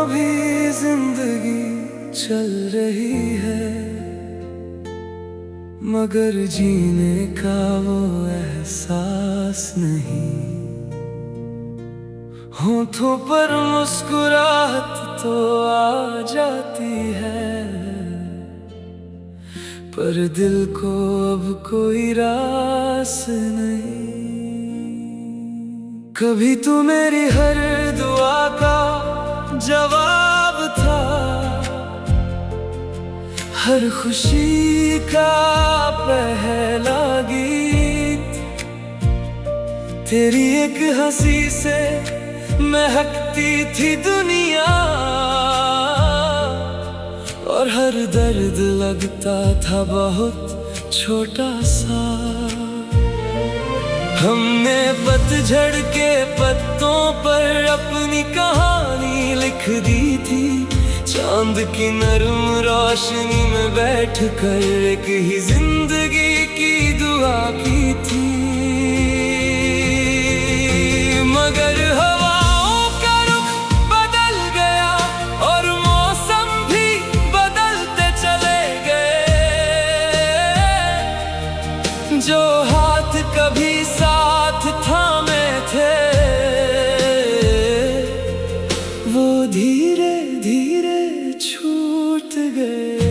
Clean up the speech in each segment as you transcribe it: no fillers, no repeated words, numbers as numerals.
भी जिंदगी चल रही है, मगर जीने का वो एहसास नहीं। होठों पर मुस्कुराहट तो आ जाती है, पर दिल को अब कोई रास नहीं। कभी तू मेरी हर दुआ का जवाब था, हर खुशी का पहला गीत। तेरी एक हंसी से महकती थी दुनिया, और हर दर्द लगता था बहुत छोटा सा। हमने पतझड़ के पत्तों पर अपनी कहानी लिख दी थी, चांद की नरम रोशनी में बैठकर एक ही जिंदगी की दुआ की थी। मगर हवाओं का रुख बदल गया और मौसम भी बदलते चले गए। जो हाथ कभी साथ थामे थे, वो धीरे धीरे छूट गए।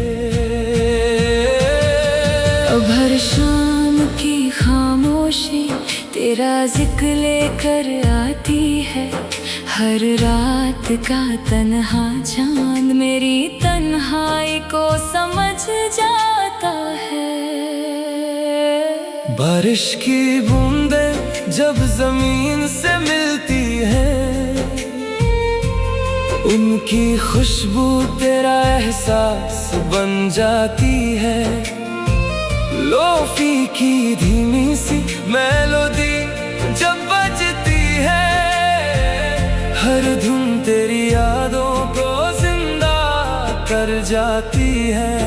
अब हर शाम की खामोशी तेरा जिक्र लेकर आती है, हर रात का तन्हा चांद मेरी तन्हाई को समझ जाता है। बारिश की बूंदें जब जमीन से मिलती हैं, उनकी खुशबू तेरा एहसास बन जाती है। लोफी की धीमी सी मेलोडी जब बजती है, हर धुन तेरी यादों को जिंदा कर जाती है।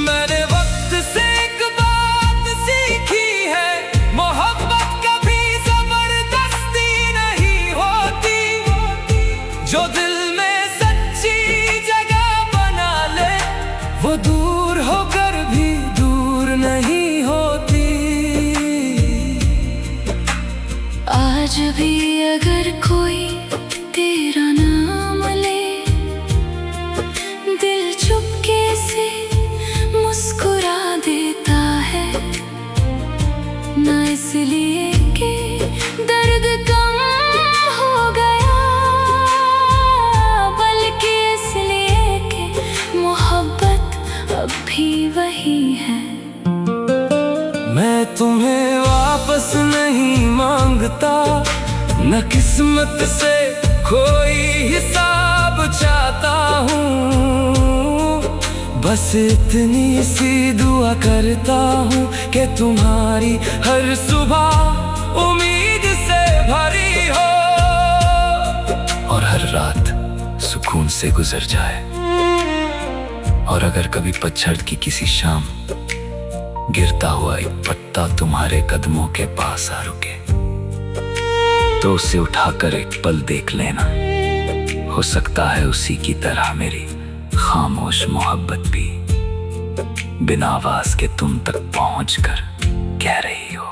मैंने वक्त से एक बात सीखी है, मोहब्बत कभी जबरदस्ती नहीं होती। जो दिल में सच्ची जगह बना ले, वो दूर होकर भी दूर नहीं होती। आज भी अगर कोई तेरा नाम ले, दिल चुपके से मुस्कुरा देता है। ना इसलिए कि दर्द कम हो गया, बल्कि इसलिए कि मोहब्बत अब भी वही है। मैं तुम्हें वापस नहीं मांगता, न किस्मत से कोई हिसाब चाहता हूँ। बस इतनी सी दुआ करता हूँ कि तुम्हारी हर सुबह उम्मीद से भरी हो, और हर रात सुकून से गुजर जाए। और अगर कभी पतझड़ की किसी शाम गिरता हुआ एक पत्ता तुम्हारे कदमों के पास आ रुके, तो उसे उठाकर एक पल देख लेना। हो सकता है उसी की तरह मेरी खामोश मोहब्बत भी बिना आवाज के तुम तक पहुंचकर कह रही हो,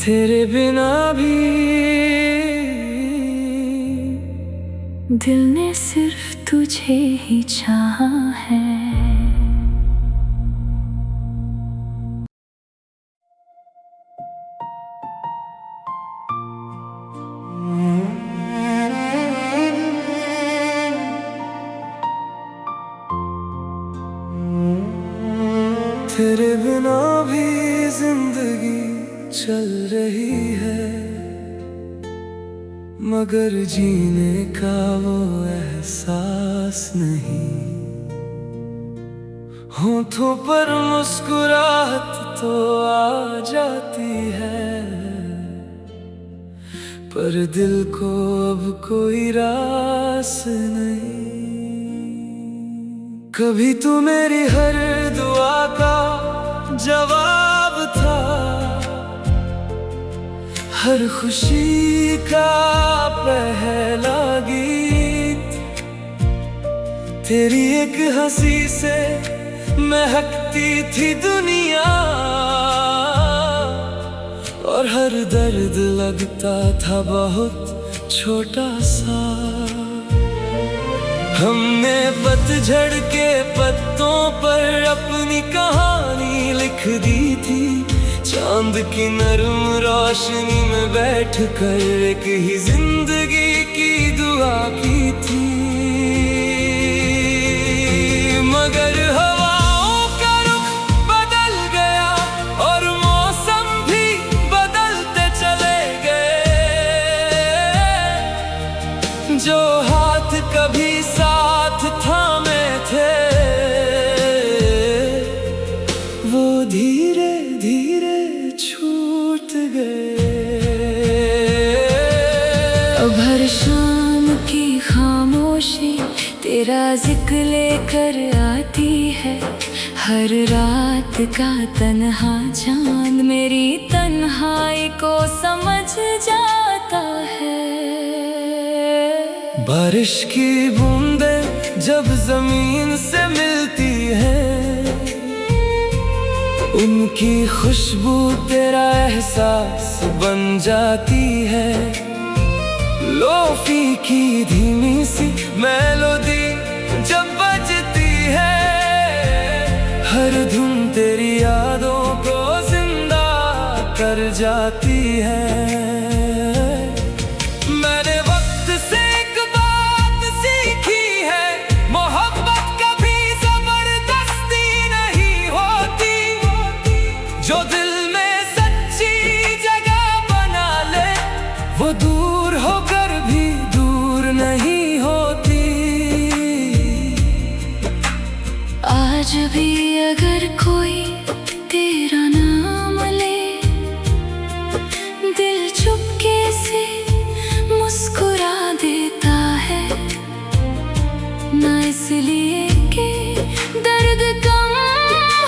तेरे बिना भी दिल ने सिर्फ तुझे ही चाहा है। तेरे बिना भी जिंदगी चल रही है, मगर जीने का वो एहसास नहीं। होठों पर मुस्कुराहट तो आ जाती है, पर दिल को अब कोई रास नहीं। कभी तू मेरी हर दुआ का जवाब था, हर खुशी का पहला तेरी एक हंसी से महकती थी दुनिया, और हर दर्द लगता था बहुत छोटा सा। हमने पतझड़ के पत्तों पर अपनी कहानी लिख दी थी, चांद की नरम रोशनी में बैठकर एक ही जिंदगी की दुआ की थी। मगर हवाओं का रुख बदल गया और मौसम भी बदलते चले गए। जो हाथ कभी साथ थामे थे, वो धीरे धीरे छूट गए। अब हर शाम की खामोशी तेरा जिक्र लेकर आती है, हर रात का तन्हा चांद मेरी तन्हाई को समझ जाता है। बारिश की बूंदें जब जमीन से मिलती हैं, उनकी खुशबू तेरा एहसास बन जाती है। लोफी की धीमी सी मेलोडी जब बजती है, हर धुन तेरी यादों को जिंदा कर जाती है। मैंने वक्त से एक बात सीखी है, मोहब्बत कभी जबरदस्ती नहीं होती। जो दिल में सच्ची जगह बना ले, वो दूर होकर भी दूर नहीं होती। आज भी अगर कोई तेरा नाम ले, दिल चुपके से मुस्कुरा देता है। ना इसलिए कि दर्द कम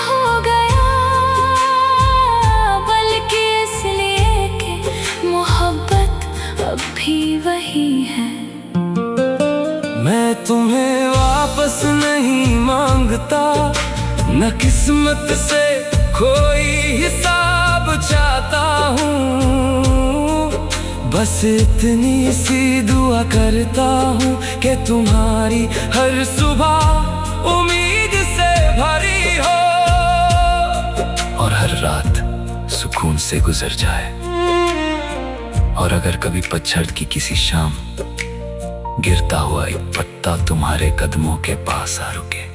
हो गया, बल्कि इसलिए कि मोहब्बत अब भी वही है। मैं तुम्हें वापस नहीं मांगता, न किस्मत से कोई हिसाब चाहता हूँ। बस इतनी सी दुआ करता हूँ कि तुम्हारी हर सुबह उम्मीद से भरी हो, और हर रात सुकून से गुजर जाए। और अगर कभी पतझड़ की किसी शाम गिरता हुआ एक पत्ता तुम्हारे कदमों के पास आ रुके,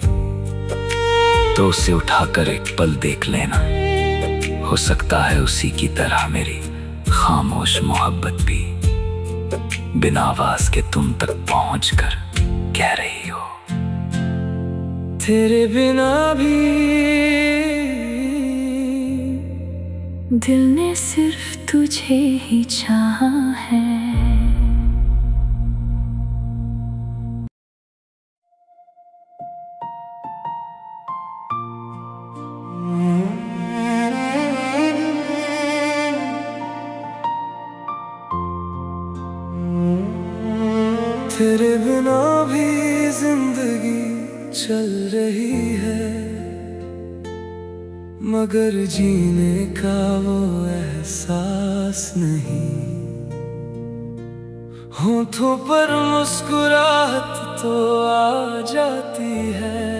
तो उसे उठाकर एक पल देख लेना। हो सकता है उसी की तरह मेरी खामोश मोहब्बत भी बिना आवाज के तुम तक पहुंचकर कह रही हो, तेरे बिना भी दिल ने सिर्फ तुझे ही चाहा है। तेरे बिना भी जिंदगी चल रही है, मगर जीने का वो एहसास नहीं। होठों पर मुस्कुराहट तो आ जाती है,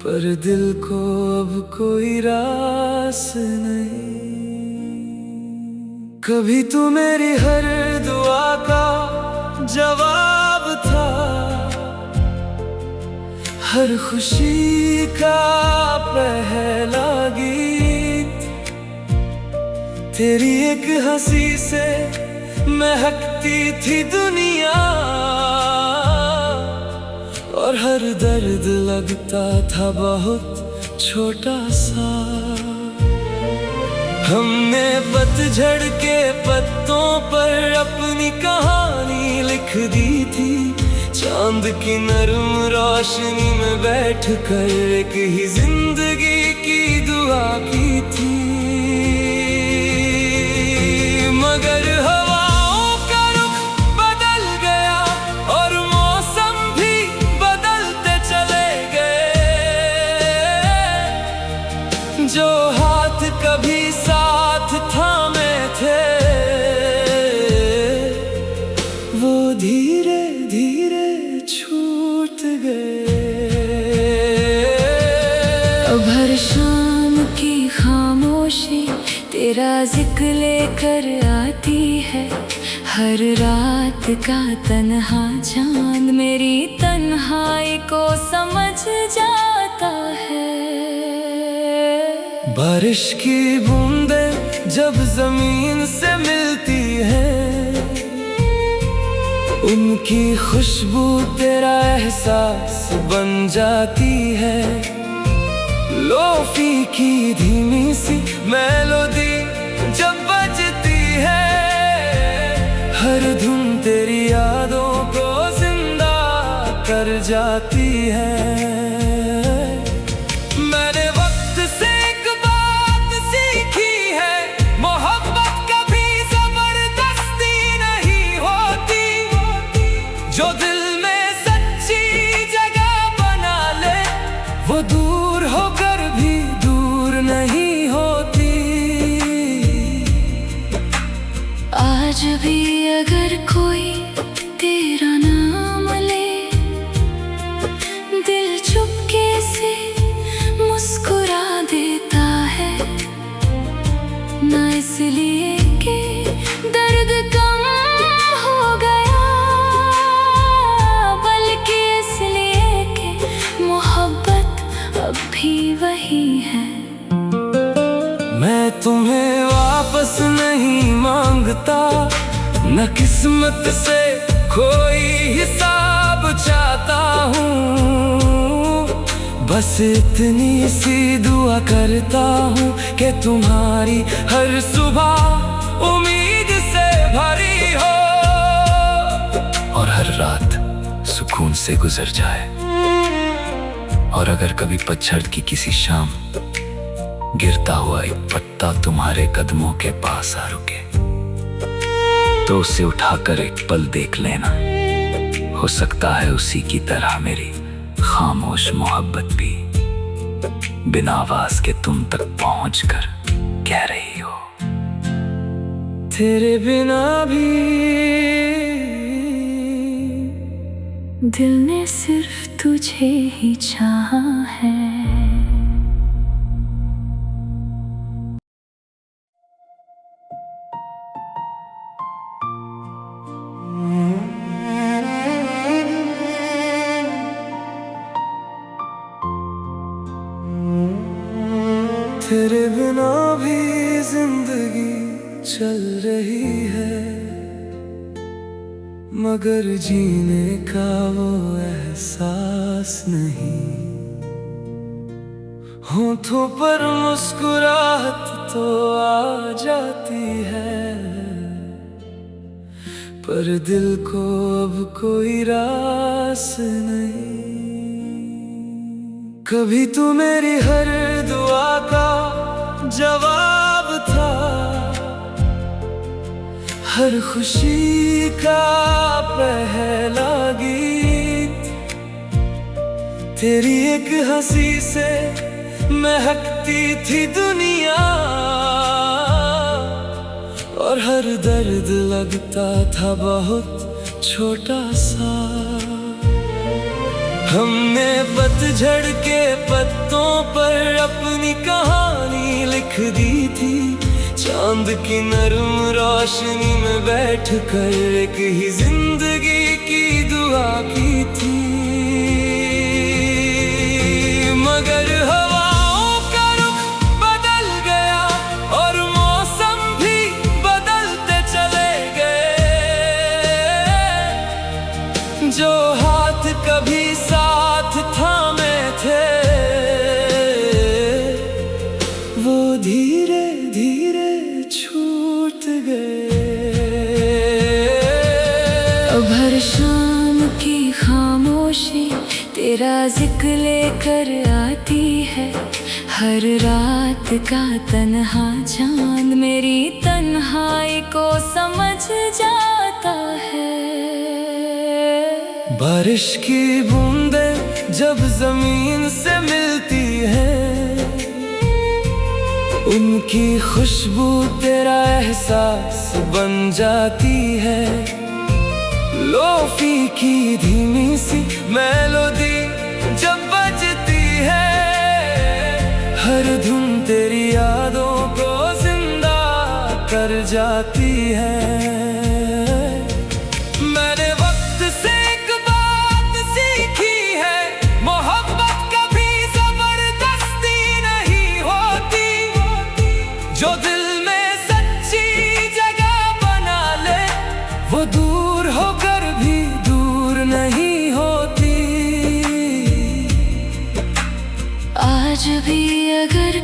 पर दिल को अब कोई रास नहीं। कभी तू मेरी हर दुआ का जवाब था, हर खुशी का पहला गीत। तेरी एक हंसी से महकती थी दुनिया, और हर दर्द लगता था बहुत छोटा सा। हमने पतझड़ के पत्तों पर अपनी कहानी लिख दी थी, चांद की नरम रोशनी में बैठकर एक ही जिंदगी की दुआ की थी। मगर हवाओं का रुख बदल गया और मौसम भी धीरे धीरे छूट गए। अब हर शाम की खामोशी तेरा जिक्र लेकर आती है। हर रात का तन्हा चांद मेरी तन्हाई को समझ जाता है। बारिश की बूंदें जब जमीन से मिलती है, उनकी खुशबू तेरा एहसास बन जाती है। लोफी की धीमी सी मेलोडी जब बजती है, हर धुन तेरी यादों को जिंदा कर जाती है। मैंने वक्त से एक बात सीखी है, मोहब्बत कभी जबरदस्ती नहीं होती। जो दिल में सच्ची जगह बना ले, वो दूर होकर भी दूर नहीं होती। आज भी अगर कोई तेरा नाम ले, दिल चुपके से मुस्कुरा देता है। ना इसलिए कि दर्द कम हो गया, बल्कि इसलिए कि मोहब्बत अब भी वही है। मैं तुम्हें वापस नहीं मांगता, न किस्मत से कोई हिसाब चाहता हूँ। बस इतनी सी दुआ करता हूँ कि तुम्हारी हर सुबह उम्मीद से भरी हो, और हर रात सुकून से गुजर जाए। और अगर कभी पतझड़ की किसी शाम गिरता हुआ एक पत्ता तुम्हारे कदमों के पास आ रुके, तो उसे उठाकर एक पल देख लेना। हो सकता है उसी की तरह मेरी खामोश मोहब्बत भी बिना आवाज के तुम तक पहुंचकर कह रही हो, तेरे बिना भी दिल ने सिर्फ तुझे ही चाहा है। तेरे बिना भी जिंदगी चल रही है, मगर जीने का वो एहसास नहीं। होठों पर मुस्कुराहट तो आ जाती है, पर दिल को अब कोई रास नहीं। कभी तू मेरी हर दुआ का जवाब था, हर खुशी का पहला गीत। तेरी एक हंसी से महकती थी दुनिया, और हर दर्द लगता था बहुत छोटा सा। हमने पतझड़ के पत्तों पर अपनी कहानी लिख दी थी, चांद की नरम रोशनी में बैठकर एक ही जिंदगी की दुआ की थी। मगर हवाओं का रुख बदल गया और मौसम भी बदलते चले गए। जो हाथ कभी साथ थामे थे, वो धीरे धीरे छूट गए। अब हर शाम की खामोशी तेरा जिक्र लेकर आती है। हर रात का तन्हा चांद मेरी तन्हाई को समझ जाता है। बारिश की बूंदें जब जमीन से मिलती है, उनकी खुशबू तेरा एहसास बन जाती है। लो की धीमी सी मेलोडी जब बजती है, हर धुन तेरी यादों को जिंदा कर जाती है। मैंने वक्त से एक बात सीखी है, मोहब्बत कभी जबरदस्ती नहीं होती। जो दिल में सच्ची जगह बना ले, वो दूर होकर भी दूर नहीं होती। आज भी अगर